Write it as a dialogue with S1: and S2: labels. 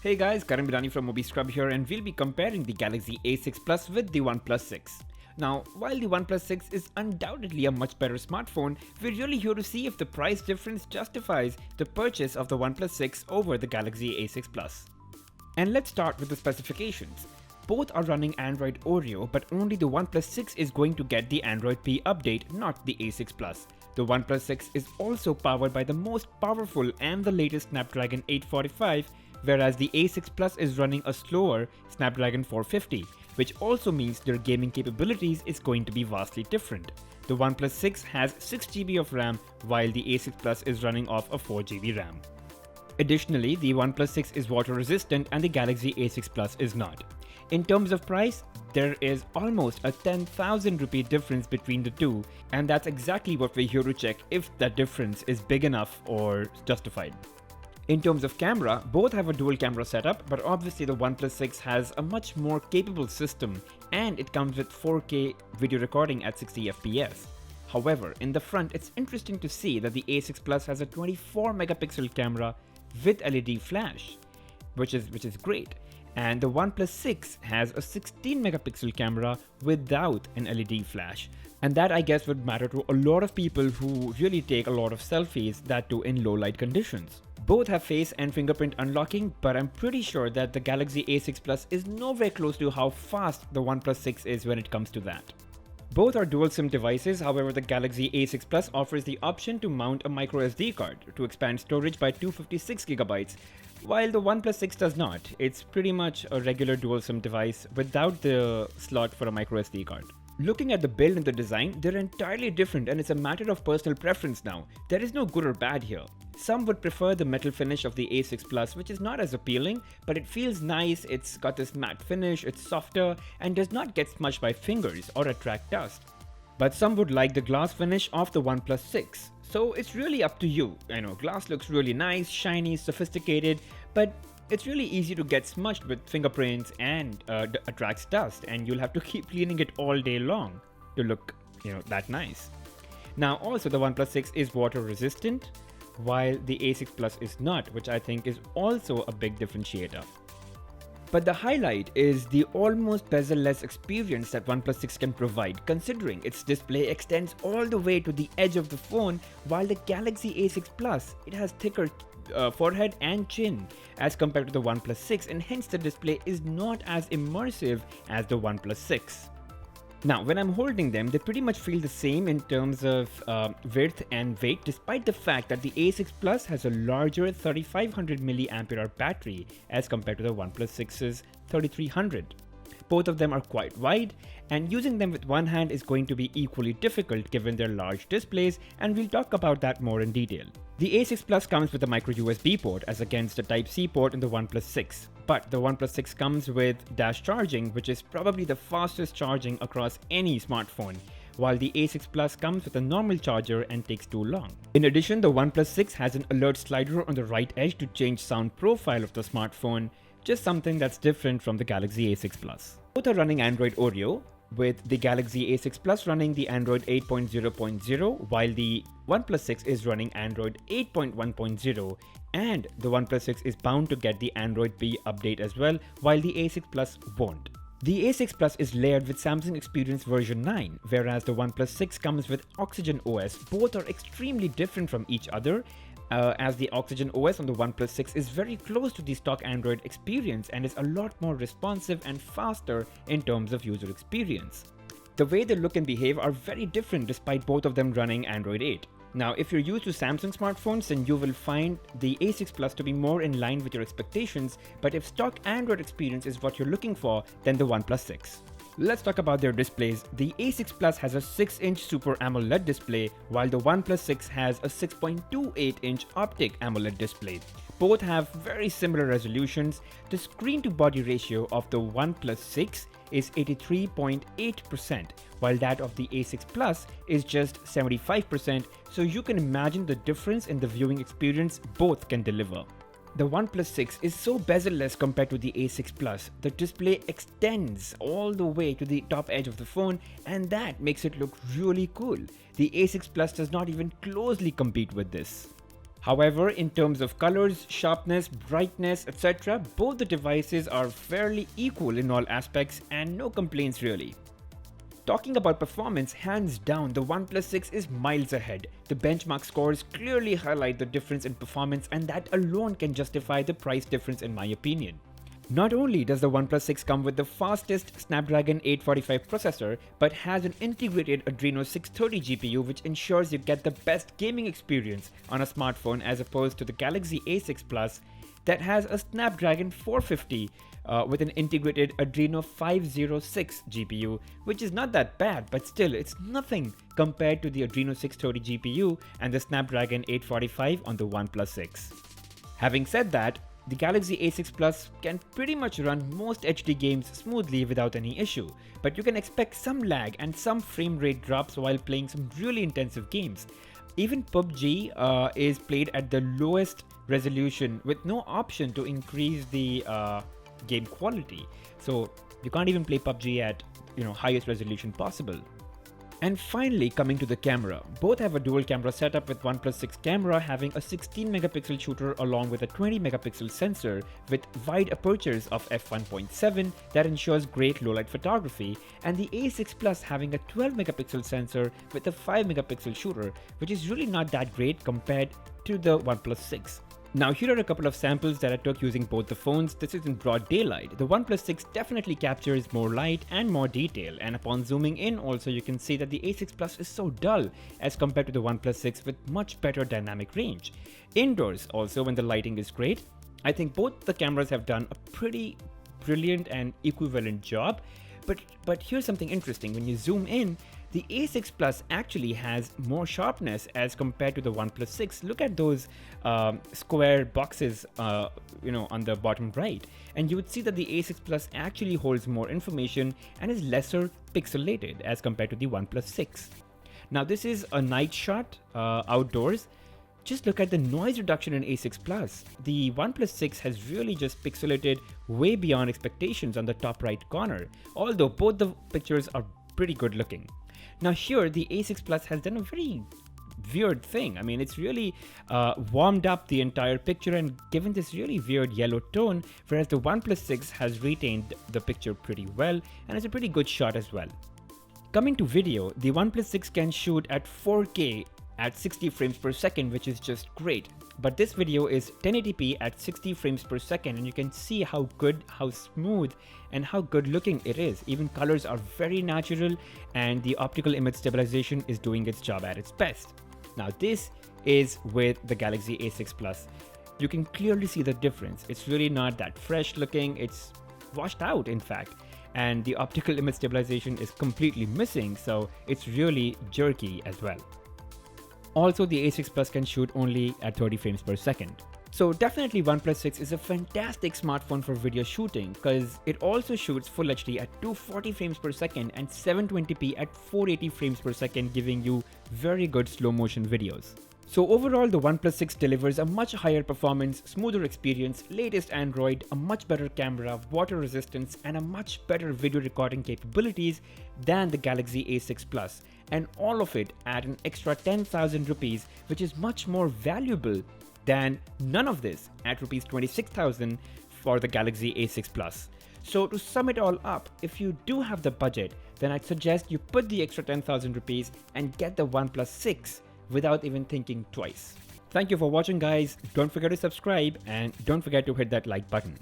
S1: Hey guys, Karan Bidani from MobiScrub here, and we'll be comparing the Galaxy A6 Plus with the OnePlus 6. Now, while the OnePlus 6 is undoubtedly a much better smartphone, we're really here to see if the price difference justifies the purchase of the OnePlus 6 over the Galaxy A6 Plus. And let's start with the specifications. Both are running Android Oreo, but only the OnePlus 6 is going to get the Android P update, not the A6 Plus. The OnePlus 6 is also powered by the most powerful and the latest Snapdragon 845, whereas the A6 Plus is running a slower Snapdragon 450, which also means their gaming capabilities is going to be vastly different. The OnePlus 6 has 6GB of RAM, while the A6 Plus is running off a 4GB RAM. Additionally, the OnePlus 6 is water resistant and the Galaxy A6 Plus is not. In terms of price, there is almost a 10,000 rupee difference between the two, and that's exactly what we're here to check if that difference is big enough or justified. In terms of camera, both have a dual camera setup, but obviously the OnePlus 6 has a much more capable system and it comes with 4K video recording at 60 FPS. However, in the front, it's interesting to see that the A6 Plus has a 24 megapixel camera with LED flash, which is great. And the OnePlus 6 has a 16 megapixel camera without an LED flash. And that, I guess, would matter to a lot of people who really take a lot of selfies, that too in low light conditions. Both have face and fingerprint unlocking, but I'm pretty sure that the Galaxy A6 Plus is nowhere close to how fast the OnePlus 6 is when it comes to that. Both are dual SIM devices, however the Galaxy A6 Plus offers the option to mount a microSD card to expand storage by 256GB, while the OnePlus 6 does not. It's pretty much a regular dual SIM device without the slot for a microSD card. Looking at the build and the design, they're entirely different and it's a matter of personal preference now. There is no good or bad here. Some would prefer the metal finish of the A6 Plus, which is not as appealing, but it feels nice, it's got this matte finish, it's softer, and does not get smudged by fingers or attract dust. But some would like the glass finish of the OnePlus 6. So it's really up to you. I know, glass looks really nice, shiny, sophisticated, but it's really easy to get smudged with fingerprints and attracts dust, and you'll have to keep cleaning it all day long to look, that nice. Now also the OnePlus 6 is water resistant, while the A6 Plus is not, which I think is also a big differentiator. But the highlight is the almost bezel-less experience that OnePlus 6 can provide, considering its display extends all the way to the edge of the phone, while the Galaxy A6 Plus, it has thicker forehead and chin as compared to the OnePlus 6, and hence the display is not as immersive as the OnePlus 6. Now, when I'm holding them, they pretty much feel the same in terms of width and weight, despite the fact that the A6 Plus has a larger 3500 mAh battery as compared to the OnePlus 6's 3300. Both of them are quite wide, and using them with one hand is going to be equally difficult given their large displays, and we'll talk about that more in detail. The A6 Plus comes with a micro USB port as against the Type-C port in the OnePlus 6. But the OnePlus 6 comes with dash charging, which is probably the fastest charging across any smartphone, while the A6 Plus comes with a normal charger and takes too long. In addition, the OnePlus 6 has an alert slider on the right edge to change sound profile of the smartphone, just something that's different from the Galaxy A6 Plus. Both are running Android Oreo, with the Galaxy A6 Plus running the Android 8.0.0, while the OnePlus 6 is running Android 8.1.0, and the OnePlus 6 is bound to get the Android P update as well, while the A6 Plus won't. The A6 Plus is layered with Samsung Experience version 9, whereas the OnePlus 6 comes with Oxygen OS. Both are extremely different from each other, as the Oxygen OS on the OnePlus 6 is very close to the stock Android experience and is a lot more responsive and faster in terms of user experience. The way they look and behave are very different despite both of them running Android 8. Now, if you're used to Samsung smartphones, then you will find the A6 Plus to be more in line with your expectations, but if stock Android experience is what you're looking for, then the OnePlus 6. Let's talk about their displays. The A6 Plus has a 6-inch Super AMOLED display, while the OnePlus 6 has a 6.28-inch Optic AMOLED display. Both have very similar resolutions. The screen-to-body ratio of the OnePlus 6 is 83.8%, while that of the A6 Plus is just 75%, so you can imagine the difference in the viewing experience both can deliver. The OnePlus 6 is so bezel-less compared to the A6 Plus. The display extends all the way to the top edge of the phone, and that makes it look really cool. The A6 Plus does not even closely compete with this. However, in terms of colors, sharpness, brightness, etc., both the devices are fairly equal in all aspects and no complaints really. Talking about performance, hands down, the OnePlus 6 is miles ahead. The benchmark scores clearly highlight the difference in performance, and that alone can justify the price difference in my opinion. Not only does the OnePlus 6 come with the fastest Snapdragon 845 processor, but has an integrated Adreno 630 GPU, which ensures you get the best gaming experience on a smartphone as opposed to the Galaxy A6 Plus that has a Snapdragon 450 with an integrated Adreno 506 GPU, which is not that bad, but still it's nothing compared to the Adreno 630 GPU and the Snapdragon 845 on the OnePlus 6. Having said that, the Galaxy A6 Plus can pretty much run most HD games smoothly without any issue, but you can expect some lag and some frame rate drops while playing some really intensive games. Even PUBG is played at the lowest resolution with no option to increase the game quality. So you can't even play PUBG at highest resolution possible. And finally, coming to the camera, both have a dual camera setup with OnePlus 6 camera having a 16 megapixel shooter along with a 20 megapixel sensor with wide apertures of f1.7 that ensures great low light photography, and the A6 Plus having a 12 megapixel sensor with a 5 megapixel shooter, which is really not that great compared to the OnePlus 6. Now here are a couple of samples that I took using both the phones. This is in broad daylight. The OnePlus 6 definitely captures more light and more detail, and upon zooming in also you can see that the A6 Plus is so dull as compared to the OnePlus 6 with much better dynamic range. Indoors also, when the lighting is great, I think both the cameras have done a pretty brilliant and equivalent job. But here's something interesting. When you zoom in, the A6 Plus actually has more sharpness as compared to the OnePlus 6. Look at those square boxes on the bottom right, and you would see that the A6 Plus actually holds more information and is lesser pixelated as compared to the OnePlus 6. Now this is a night shot outdoors. Just look at the noise reduction in A6 Plus. The OnePlus 6 has really just pixelated way beyond expectations on the top right corner, although both the pictures are pretty good looking. Now here, the A6 Plus has done a very weird thing. I mean, it's really warmed up the entire picture and given this really weird yellow tone, whereas the OnePlus 6 has retained the picture pretty well and it's a pretty good shot as well. Coming to video, the OnePlus 6 can shoot at 4K at 60 frames per second, which is just great. But this video is 1080p at 60 frames per second, and you can see how good, how smooth, and how good looking it is. Even colors are very natural, and the optical image stabilization is doing its job at its best. Now this is with the Galaxy A6 Plus. You can clearly see the difference. It's really not that fresh looking, it's washed out in fact. And the optical image stabilization is completely missing, so it's really jerky as well. Also, the A6 Plus can shoot only at 30 frames per second. So definitely OnePlus 6 is a fantastic smartphone for video shooting because it also shoots Full HD at 240 frames per second and 720p at 480 frames per second, giving you very good slow motion videos. So overall, the OnePlus 6 delivers a much higher performance, smoother experience, latest Android, a much better camera, water resistance, and a much better video recording capabilities than the Galaxy A6 Plus. And all of it at an extra 10,000 rupees, which is much more valuable than none of this at rupees 26,000 for the Galaxy A6 Plus. So to sum it all up, if you do have the budget, then I'd suggest you put the extra 10,000 rupees and get the OnePlus 6 without even thinking twice. Thank you for watching guys, don't forget to subscribe and don't forget to hit that like button.